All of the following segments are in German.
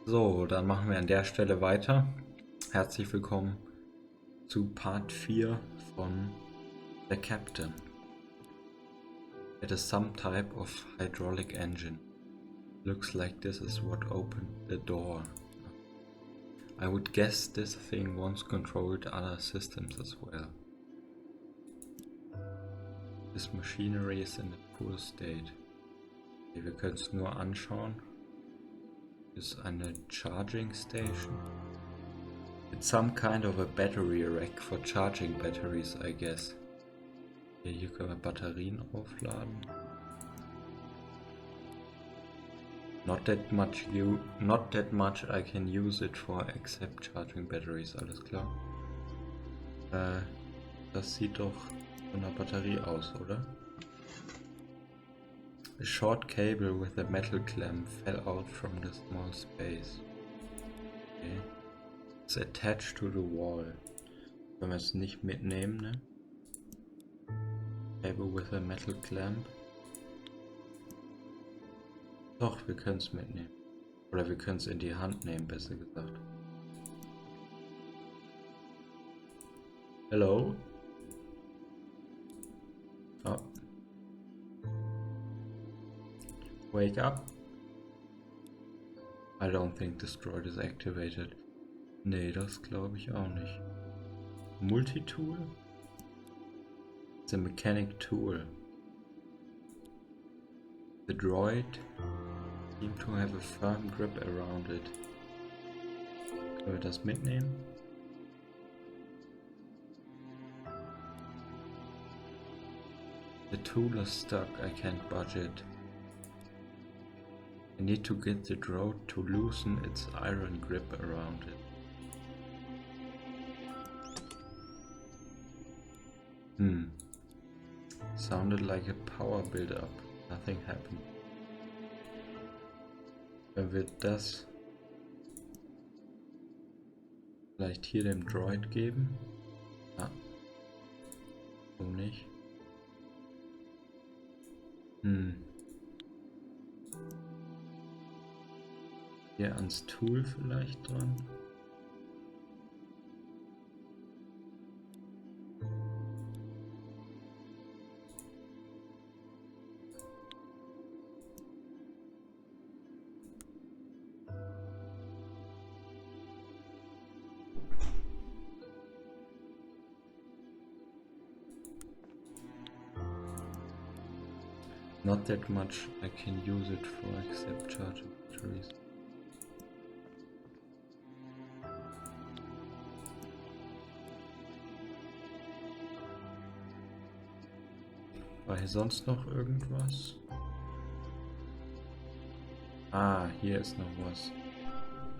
So, dann machen wir an der Stelle weiter. Herzlich willkommen zu Part 4 von The Captain. It is some type of hydraulic engine. Looks like this is what opened the door. I would guess this thing once controlled other systems as well. This machinery is in a poor state. Okay, wir können es nur anschauen. Ist eine charging station. It's some kind of a battery rack for charging batteries, I guess. Hier können wir Batterien aufladen. Not that much I can use it for except charging batteries, alles klar. Das sieht doch von einer Batterie aus, oder? A short cable with a metal clamp fell out from the small space. Okay. It's attached to the wall. Können wir es nicht mitnehmen, ne? Cable with a metal clamp. Doch, wir können es mitnehmen. Oder wir können es in die Hand nehmen, besser gesagt. Hello? Oh. Wake up. I don't think destroyed is activated. Nee, das glaube ich auch nicht. Multitool? It's a mechanic tool. The droid seemed to have a firm grip around it. Können wir das mitnehmen? The tool is stuck, I can't budge it. I need to get the droid to loosen its iron grip around it. Sounded like a power build-up. Nothing happened. Wenn wir das vielleicht hier dem Droid geben? Ah. So nicht. Hier ans Tool vielleicht dran. Not that much I can use it for except charging batteries. War hier sonst noch irgendwas? Ah, hier ist noch was.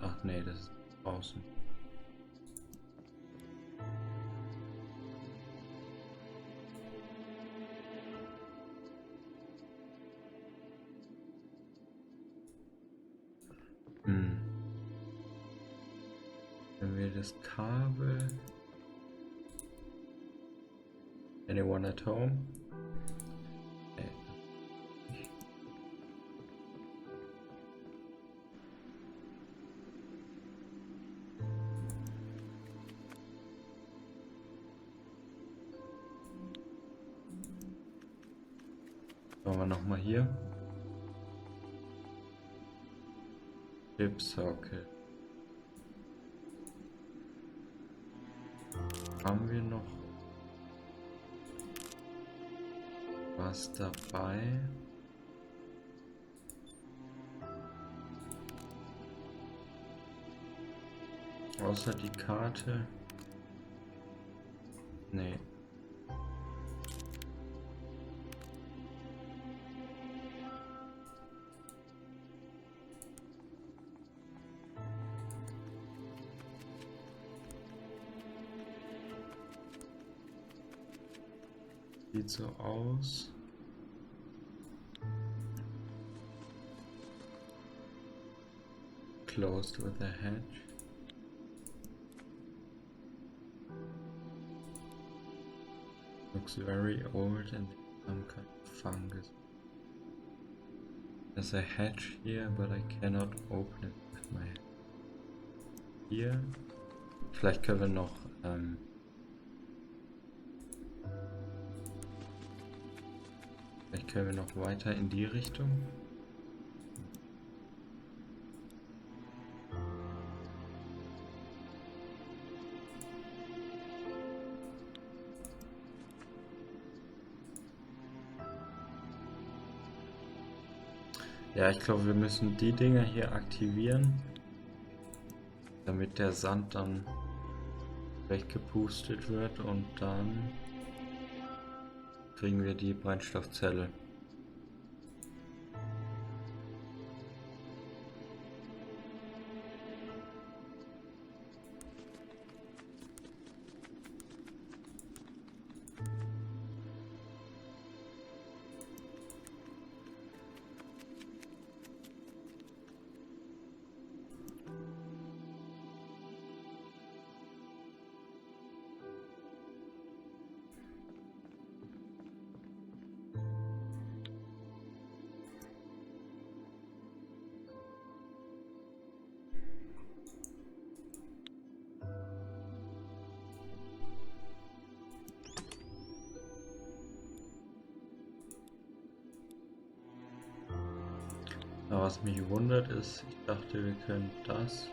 Ach nee, das ist draußen. Wenn wir das Kabel... Anyone at home? Schauen wir nochmal hier. Chip Socket. Haben wir noch was dabei? Außer die Karte? Nee. Sieht so aus. Closed with a hatch. Looks very old and some kind of fungus. There's a hatch here, but I cannot open it with my hand. hier. Vielleicht können wir noch weiter in die Richtung. Ja, ich glaube, wir müssen die Dinger hier aktivieren, damit der Sand dann weggepustet wird und dann kriegen wir die Brennstoffzelle. Aber was mich wundert ist, ich dachte, wir können das.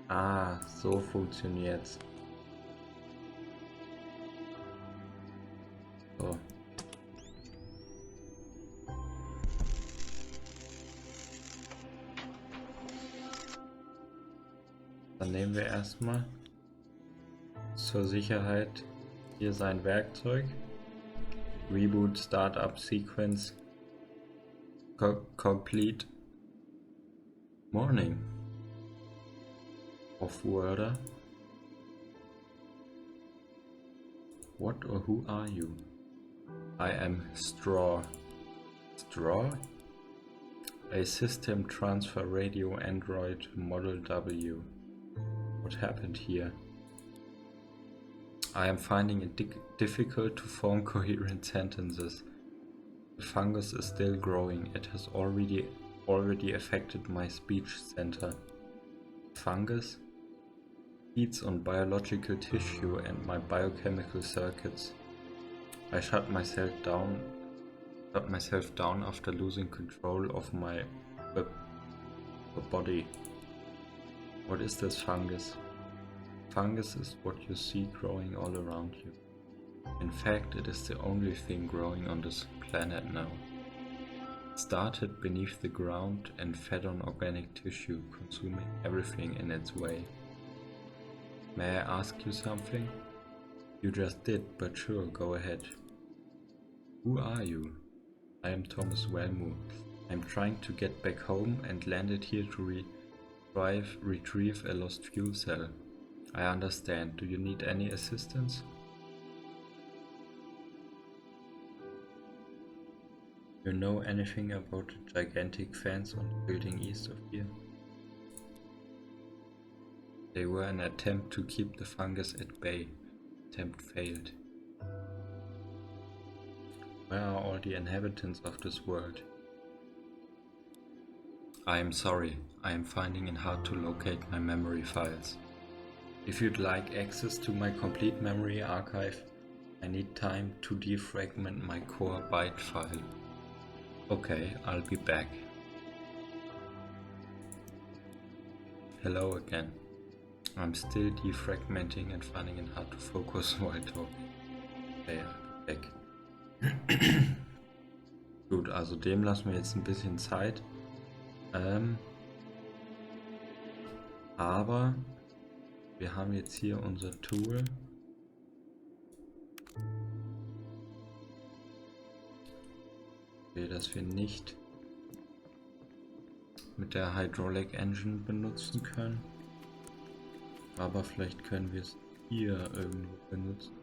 Ah, so funktioniert's. So. Dann nehmen wir erstmal zur Sicherheit hier sein Werkzeug. Reboot Startup Sequence Complete. Morning. Off-worlder. What or who are you? I am Straw. Straw? A system transfer radio android model W. What happened here? I am finding it difficult to form coherent sentences. The fungus is still growing. It has already affected my speech center. Fungus feeds on biological tissue and my biochemical circuits. I shut myself down after losing control of my body. What is this fungus? Fungus is what you see growing all around you. In fact, it is the only thing growing on this planet now. It started beneath the ground and fed on organic tissue, consuming everything in its way. May I ask you something? You just did, but sure, go ahead. Who are you? I am Thomas Wellmu. I'm trying to get back home and landed here to retrieve a lost fuel cell. I understand. Do you need any assistance? You know anything about the gigantic fans on the building east of here? They were an attempt to keep the fungus at bay. Attempt failed. Where are all the inhabitants of this world? I am sorry. I am finding it hard to locate my memory files. If you'd like access to my complete memory archive, I need time to defragment my core byte file. Okay, I'll be back. Hello again. I'm still defragmenting and finding it hard to focus while talking. Okay, I'll be back. Gut, also dem lassen wir jetzt ein bisschen Zeit. Aber wir haben jetzt hier unser Tool. Das wir nicht mit der Hydraulic Engine benutzen können. Aber vielleicht können wir es hier irgendwo benutzen.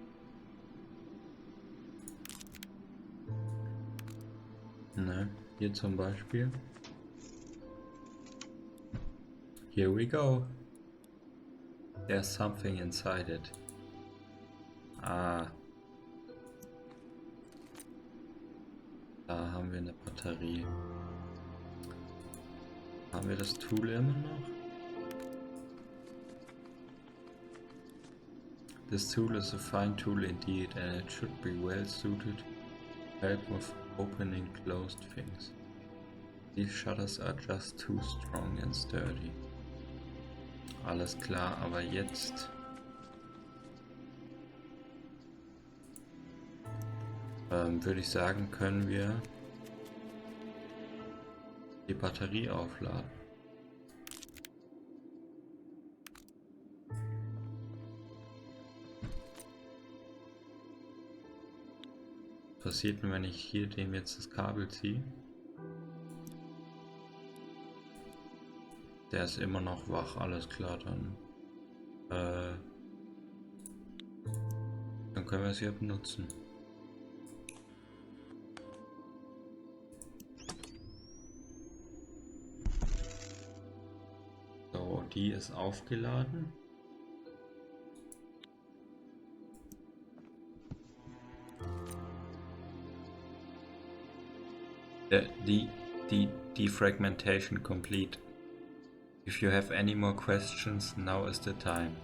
Ne, hier zum Beispiel. Here we go. There's something inside it. Ah. Da haben wir eine Batterie. Haben wir das Tool immer noch? This tool is a fine tool indeed, and it should be well suited to help with opening closed things. These shutters are just too strong and sturdy. Alles klar, aber jetzt würde ich sagen, können wir die Batterie aufladen. Was passiert denn, wenn ich hier dem jetzt das Kabel ziehe? Der ist immer noch wach, alles klar, dann können wir es hier benutzen. So, die ist aufgeladen. Defragmentation complete. If you have any more questions, now is the time.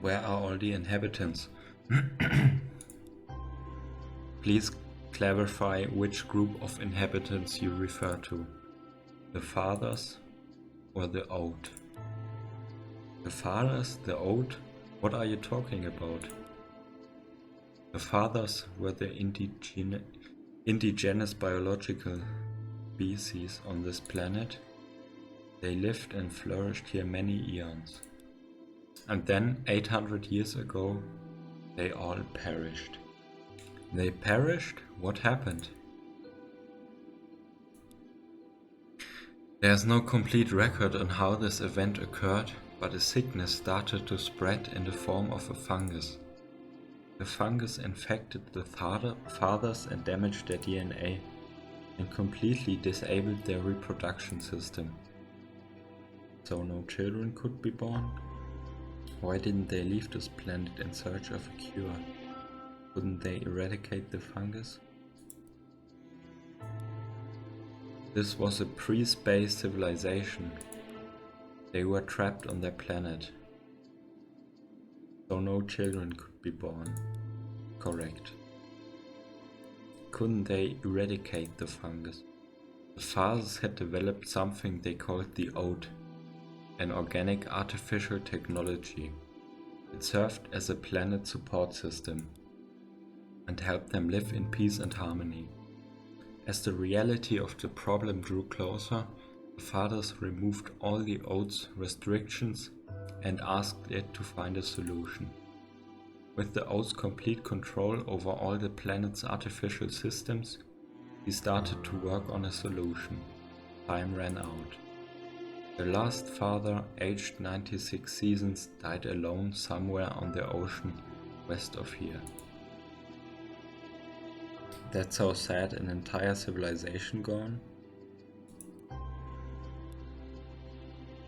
Where are all the inhabitants? Please clarify which group of inhabitants you refer to. The fathers or the old? The fathers? The old? What are you talking about? The fathers were the indigenous biological species on this planet. They lived and flourished here many eons. And then, 800 years ago, they all perished. They perished? What happened? There's no complete record on how this event occurred, but a sickness started to spread in the form of a fungus. The fungus infected the fathers and damaged their DNA, and completely disabled their reproduction system. So no children could be born? Why didn't they leave this planet in search of a cure? Couldn't they eradicate the fungus? This was a pre-space civilization. They were trapped on their planet. So no children could be born. Correct. Couldn't they eradicate the fungus? The fathers had developed something they called the ode, an organic artificial technology. It served as a planet support system and helped them live in peace and harmony. As the reality of the problem drew closer, the fathers removed all the ode's restrictions and asked it to find a solution. With the ode's complete control over all the planet's artificial systems, he started to work on a solution. Time ran out. The last father, aged 96 seasons, died alone somewhere on the ocean west of here. That's so sad, an entire civilization gone.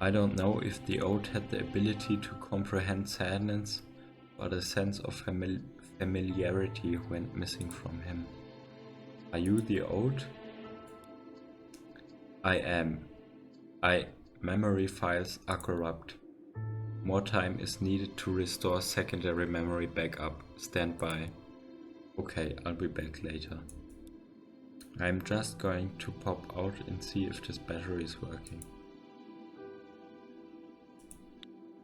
I don't know if the ode had the ability to comprehend sadness, but a sense of familiarity went missing from him. Are you the ode? I am. Memory files are corrupt. More time is needed to restore secondary memory backup. Stand by. Okay, I'll be back later. I'm just going to pop out and see if this battery is working.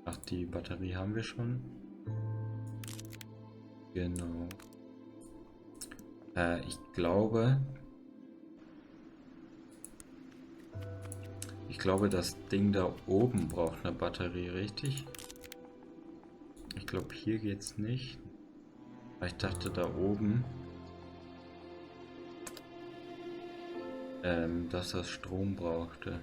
Ach, die Batterie haben wir schon. Genau. Ich glaube, das Ding da oben braucht eine Batterie, richtig? Ich glaube, hier geht's nicht. Ich dachte da oben, dass das Strom brauchte.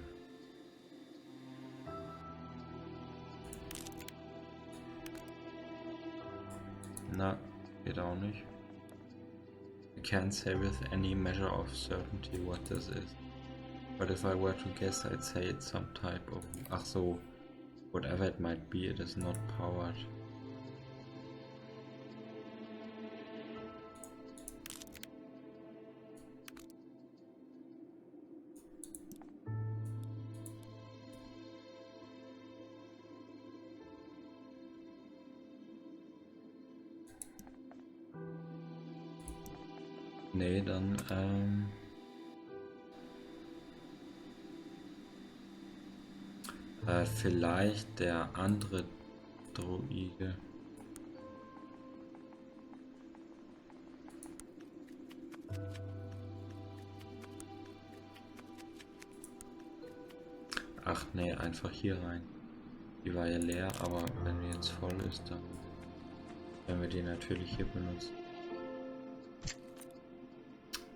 Na, geht auch nicht. I can't say with any measure of certainty what this is. But if I were to guess, I'd say it's some type of... Ach so, whatever it might be, it is not powered. nee, dann vielleicht der andere Droide. Ach nee, einfach hier rein. Die war ja leer, aber wenn die jetzt voll ist, dann werden wir die natürlich hier benutzen.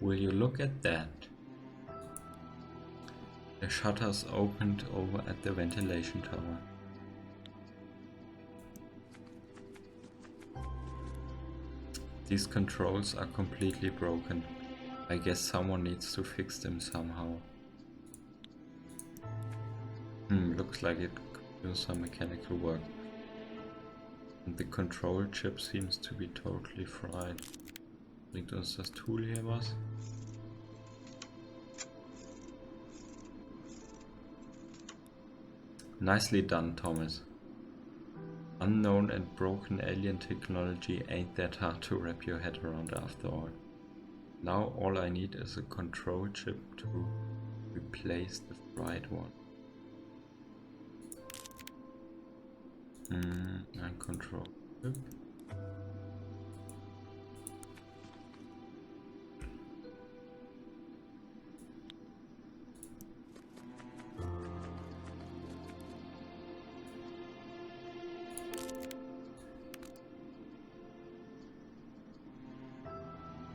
Will you look at that? The shutters opened over at the ventilation tower. These controls are completely broken. I guess someone needs to fix them somehow. Looks like it could use some mechanical work. And the control chip seems to be totally fried. Bringt uns das Tool hier was? Nicely done, Thomas. Unknown and broken alien technology ain't that hard to wrap your head around after all. Now all I need is a control chip to replace the fried one. Ein Control chip.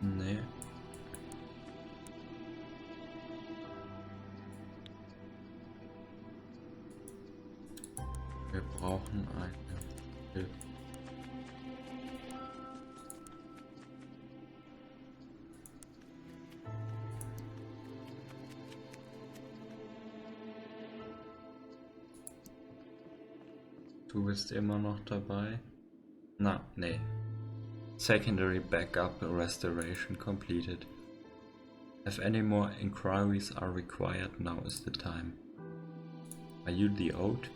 Nee. Wir brauchen eine Hilfe. Du bist immer noch dabei? Na, nee. Secondary backup restoration completed. If any more inquiries are required, now is the time. Are you the Ode?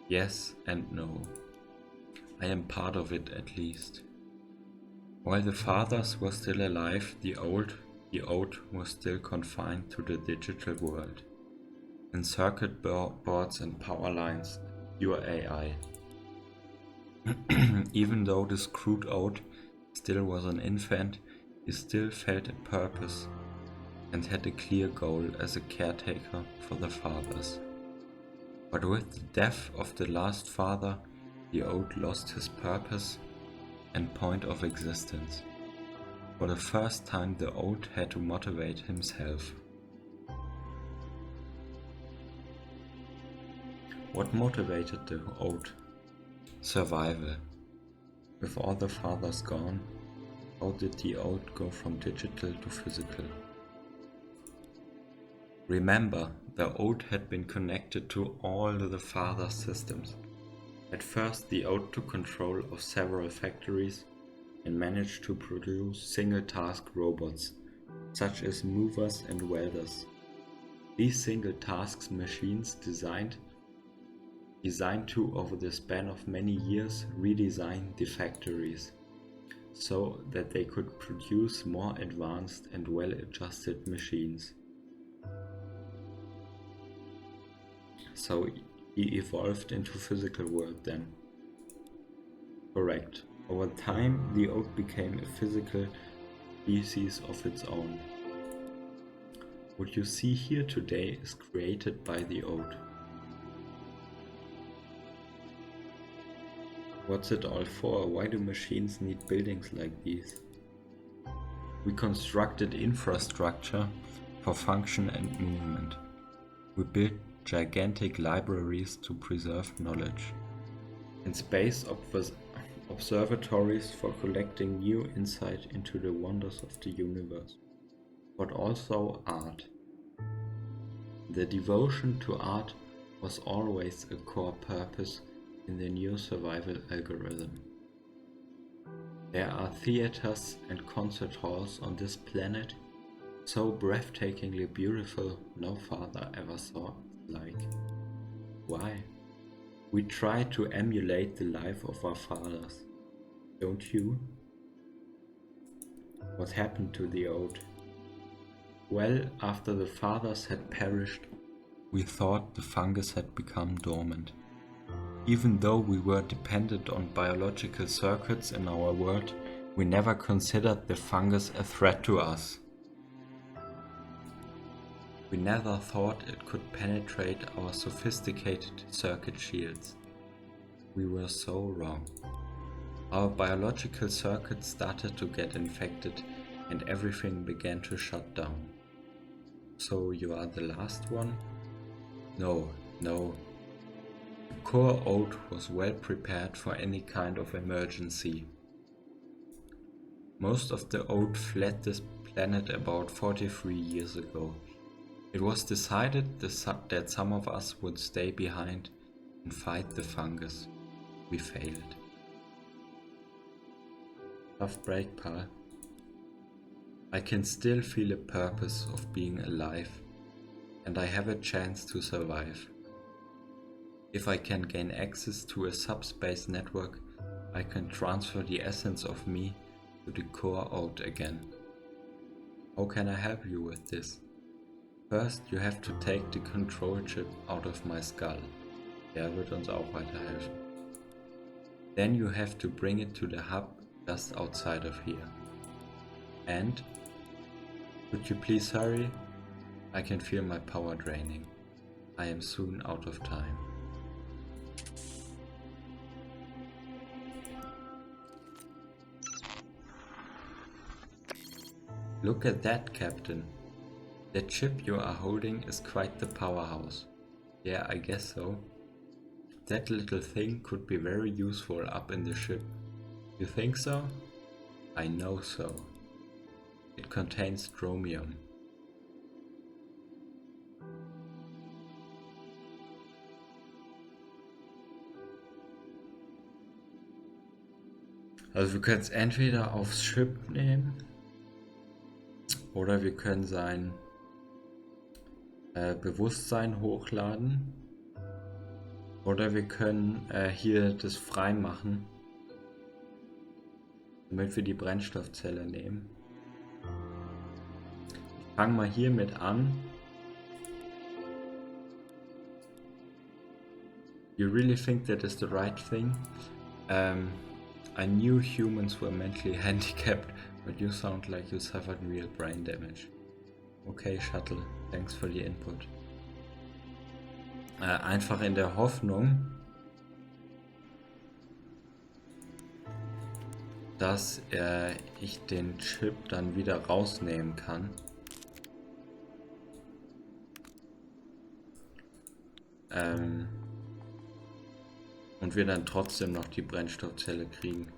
Yes and no. I am part of it at least. While the fathers were still alive, the Ode was still confined to the digital world, in circuit boards and power lines, pure AI. Even though the screwed Ode still was an infant, he still felt a purpose and had a clear goal as a caretaker for the fathers. But with the death of the last father, the Ode lost his purpose and point of existence. For the first time, the Ode had to motivate himself. What motivated the Ode? Survival. With all the fathers gone, how did the Ode go from digital to physical? Remember, the Ode had been connected to all the father systems. At first, the Ode took control of several factories and managed to produce single-task robots, such as movers and welders. These single-task machines designed to, over the span of many years, redesign the factories so that they could produce more advanced and well-adjusted machines. So he evolved into physical world then. Correct. Over time, the Ode became a physical species of its own. What you see here today is created by the Ode. What's it all for? Why do machines need buildings like these? We constructed infrastructure for function and movement. We built gigantic libraries to preserve knowledge, and space observatories for collecting new insight into the wonders of the universe, but also art. The devotion to art was always a core purpose in the new survival algorithm. There are theaters and concert halls on this planet so breathtakingly beautiful no father ever saw like. Why? We try to emulate the life of our fathers, don't you? What happened to the oat? Well, after the fathers had perished, we thought the fungus had become dormant. Even though we were dependent on biological circuits in our world, we never considered the fungus a threat to us. We never thought it could penetrate our sophisticated circuit shields. We were so wrong. Our biological circuits started to get infected and everything began to shut down. So you are the last one? No. The core oat was well prepared for any kind of emergency. Most of the oat fled this planet about 43 years ago. It was decided that some of us would stay behind and fight the fungus. We failed. Tough break, pal. I can still feel a purpose of being alive, and I have a chance to survive. If I can gain access to a subspace network, I can transfer the essence of me to the core oat again. How can I help you with this? First, you have to take the control chip out of my skull. Der wird uns auch weiterhelfen. Then you have to bring it to the hub just outside of here. And, could you please hurry? I can feel my power draining. I am soon out of time. Look at that, Captain. The chip you are holding is quite the powerhouse. Yeah, I guess so. That little thing could be very useful up in the ship. You think so? I know so. It contains chromium. Also wir können es entweder aufs Schiff nehmen oder wir können sein Bewusstsein hochladen oder wir können hier das frei machen, damit wir die Brennstoffzelle nehmen. Ich fange mal hiermit an. You really think that is the right thing? I knew humans were mentally handicapped, but you sound like you suffered real brain damage. Okay, Shuttle, thanks for the input. Einfach in der Hoffnung, dass ich den Chip dann wieder rausnehmen kann. Und wir dann trotzdem noch die Brennstoffzelle kriegen.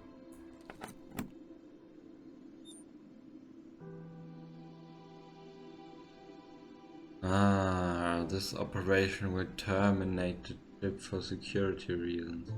This operation will terminate the chip for security reasons.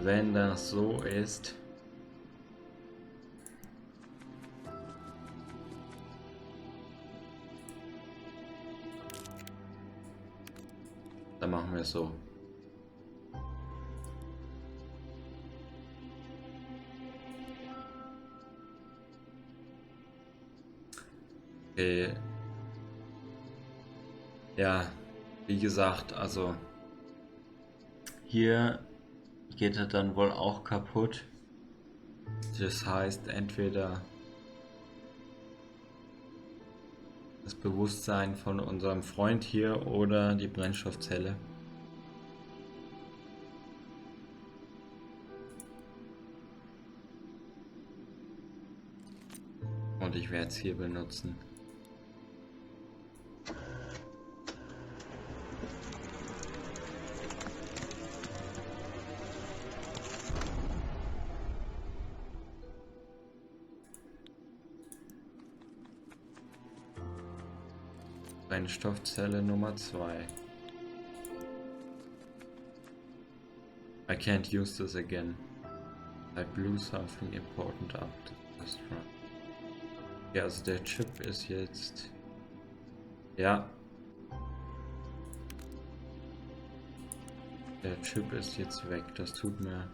Wenn das so ist, dann machen wir es so. Okay. Ja, wie gesagt, also hier geht er dann wohl auch kaputt. Das heißt, entweder das Bewusstsein von unserem Freund hier oder die Brennstoffzelle. Und ich werde es hier benutzen. Brennstoffzelle Nummer 2. I can't use this again. I blew something important up the restaurant. Ja, also der Chip ist jetzt... Ja. Der Chip ist jetzt weg, das tut mir...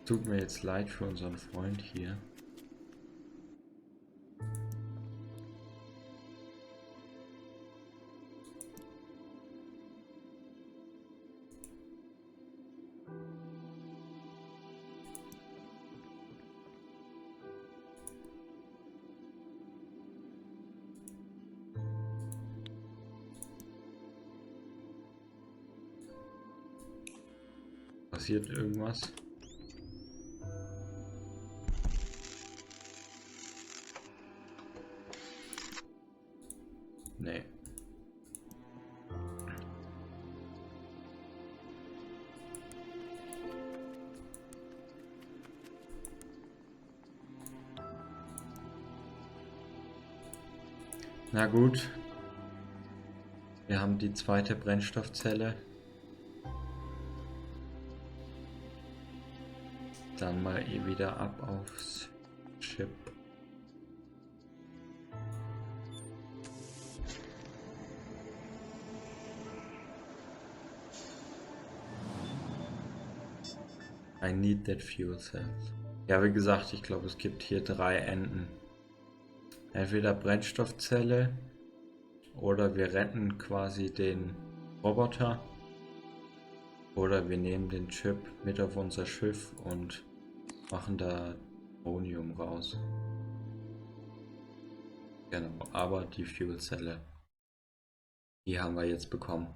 Tut mir jetzt leid für unseren Freund hier. Passiert irgendwas? Nee. Na gut. Wir haben die zweite Brennstoffzelle. Dann mal wieder ab aufs Chip. I need that fuel cell. Ja, wie gesagt, ich glaube, es gibt hier 3 Enden. Entweder Brennstoffzelle oder wir retten quasi den Roboter oder wir nehmen den Chip mit auf unser Schiff und machen da Ammonium raus. Genau, aber die Fuelzelle, die haben wir jetzt bekommen.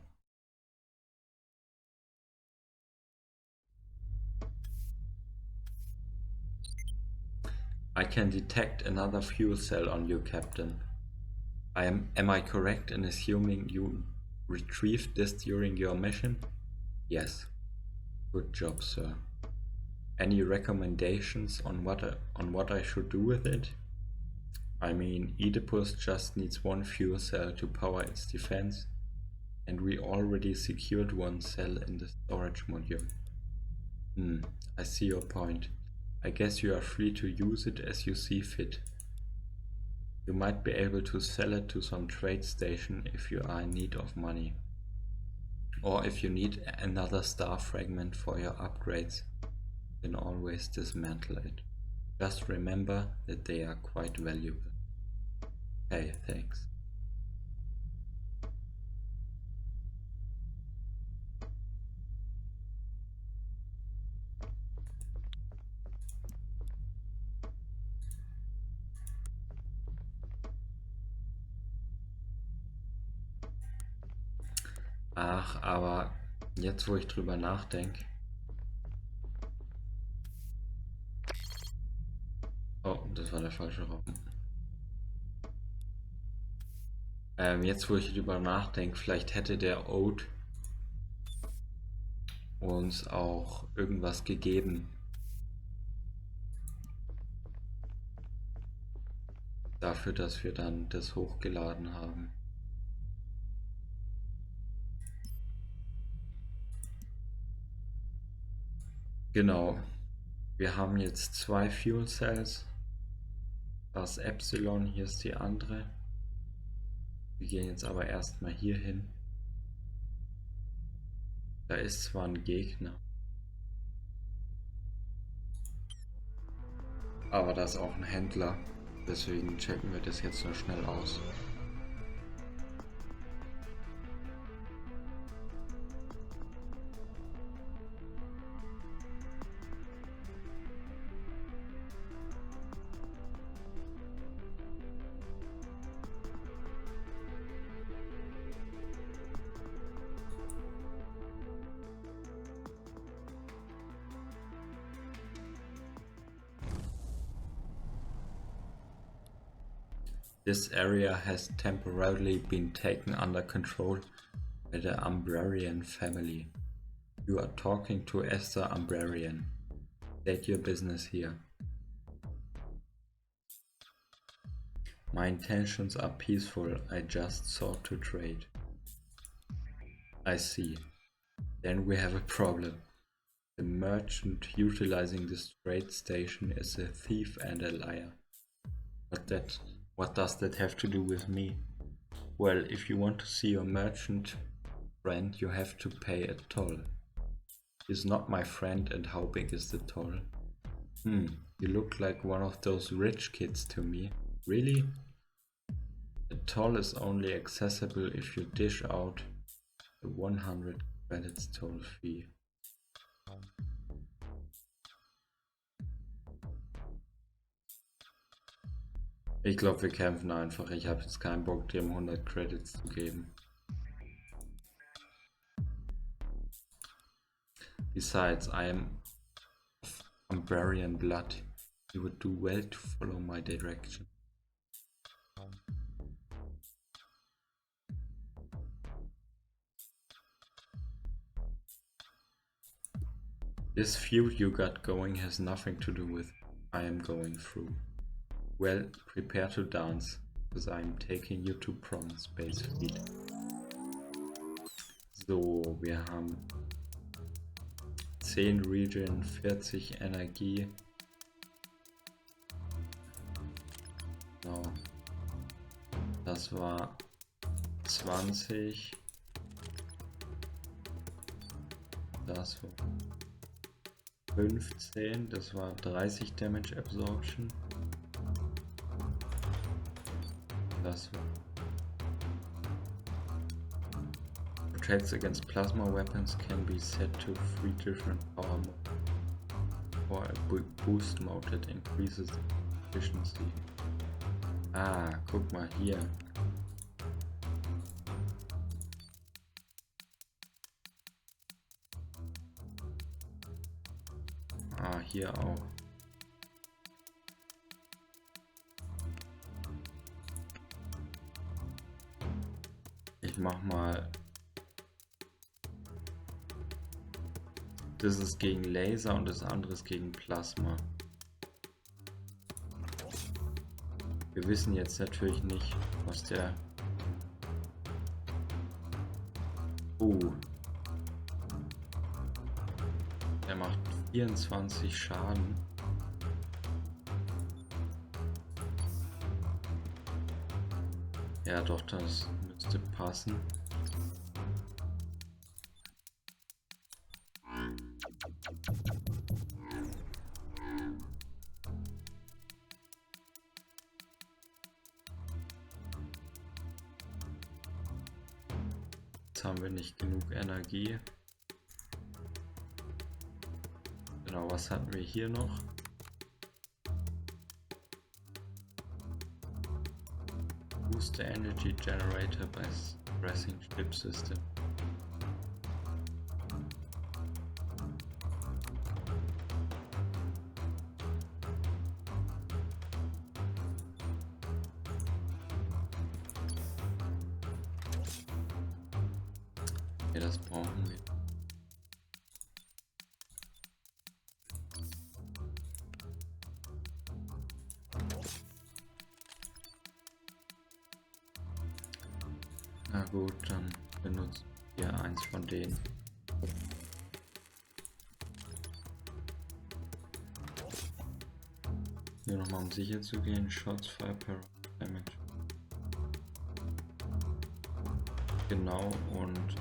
I can detect another fuel cell on you, Captain. Am I correct in assuming you retrieved this during your mission? Yes. Good job, sir. Any recommendations on what I should do with it? I mean, Oedipus just needs 1 fuel cell to power its defense, and we already secured 1 cell in the storage module. I see your point. I guess you are free to use it as you see fit. You might be able to sell it to some trade station if you are in need of money. Or if you need another star fragment for your upgrades, you can always dismantle it. Just remember that they are quite valuable. Hey, thanks. Ach, aber jetzt wo ich drüber nachdenke. Oh, das war der falsche Raum. Jetzt wo ich drüber nachdenke, vielleicht hätte der Ode uns auch irgendwas gegeben. Dafür, dass wir dann das hochgeladen haben. Genau. Wir haben jetzt 2 Fuel Cells. Das Epsilon, hier ist die andere. Wir gehen jetzt aber erstmal hier hin. Da ist zwar ein Gegner, aber da ist auch ein Händler. Deswegen checken wir das jetzt nur schnell aus. This area has temporarily been taken under control by the Umbrarian family. You are talking to Esther Umbrarian. State your business here. My intentions are peaceful, I just sought to trade. I see. Then we have a problem. The merchant utilizing this trade station is a thief and a liar. What does that have to do with me? Well, if you want to see your merchant friend, you have to pay a toll. He's not my friend, and how big is the toll? You look like one of those rich kids to me. Really? The toll is only accessible if you dish out the 100 credits toll fee. Ich glaube, wir kämpfen einfach. Ich habe jetzt keinen Bock, dem 100 Credits zu geben. Besides, I am of Umbrian blood. You would do well to follow my direction. This feud you got going has nothing to do with I am going through. Well, prepare to dance, because I'm taking you to prom, Space Fleet. So, wir haben 10 Region, 40 Energie. So, das war 20. Das war 15, das war 30 Damage Absorption. Das war protects against plasma weapons can be set to 3 different power modes or a boost mode that increases efficiency. Ah, guck mal hier. Ah, hier auch. Ich mach mal. Das ist gegen Laser und das andere ist gegen Plasma. Wir wissen jetzt natürlich nicht, was der... Der macht 24 Schaden. Ja doch, das müsste passen. Jetzt haben wir nicht genug Energie. Genau, was hatten wir hier noch? Boost the energy generator by pressing ship system. Ja, das brauchen wir. Na gut, dann benutzen wir eins von denen. Nur nochmal um sicher zu gehen, Shots fire per damage. Genau, und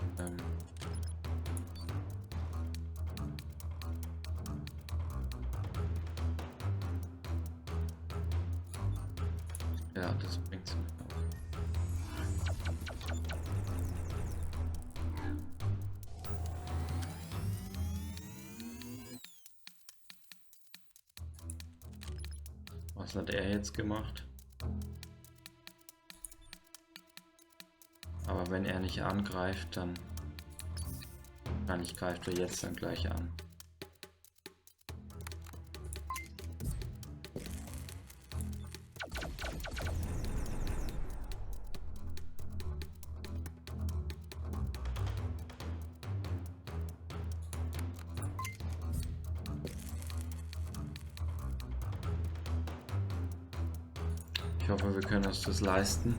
ja, das bringt's mir auch. Was hat er jetzt gemacht? Aber wenn er nicht angreift, dann wahrscheinlich greift er jetzt dann gleich an. Ich Ich hoffe, wir können uns das leisten.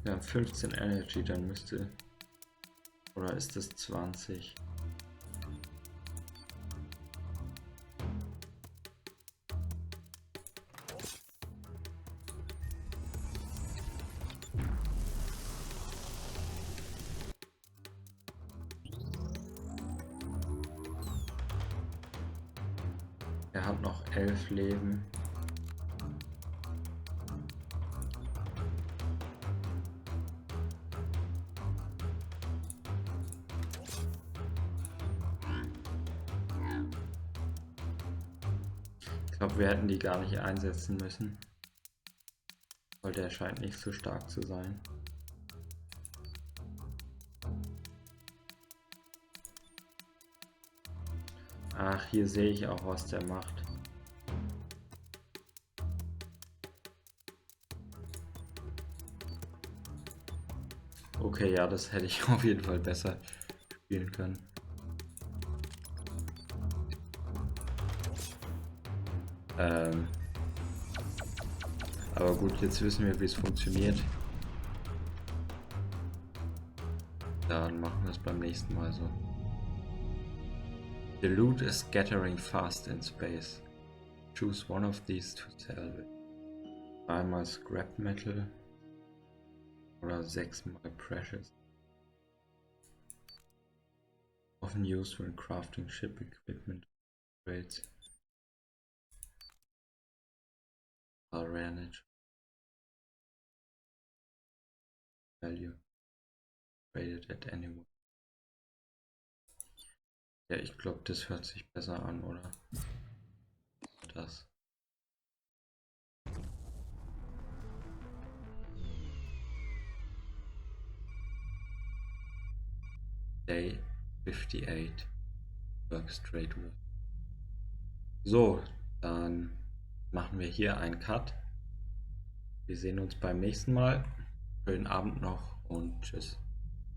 Wir haben 15 Energy, dann müsste... Oder ist es 20? Er hat noch 11 Leben. Ich glaube, wir hätten die gar nicht einsetzen müssen, weil der scheint nicht so stark zu sein. Ach, hier sehe ich auch, was der macht. Okay, ja, das hätte ich auf jeden Fall besser spielen können. Aber gut, jetzt wissen wir, wie es funktioniert. Dann machen wir es beim nächsten Mal so. The loot is scattering fast in space. Choose one of these to salvage. Einmal Scrap Metal oder 6-mal Precious. Often used when crafting ship equipment trades. Rare nature value traded at anyone. Ja, ich glaube, das hört sich besser an, oder? Das. Day 58. Work straight with. So, dann machen wir hier einen Cut. Wir sehen uns beim nächsten Mal. Schönen Abend noch und tschüss.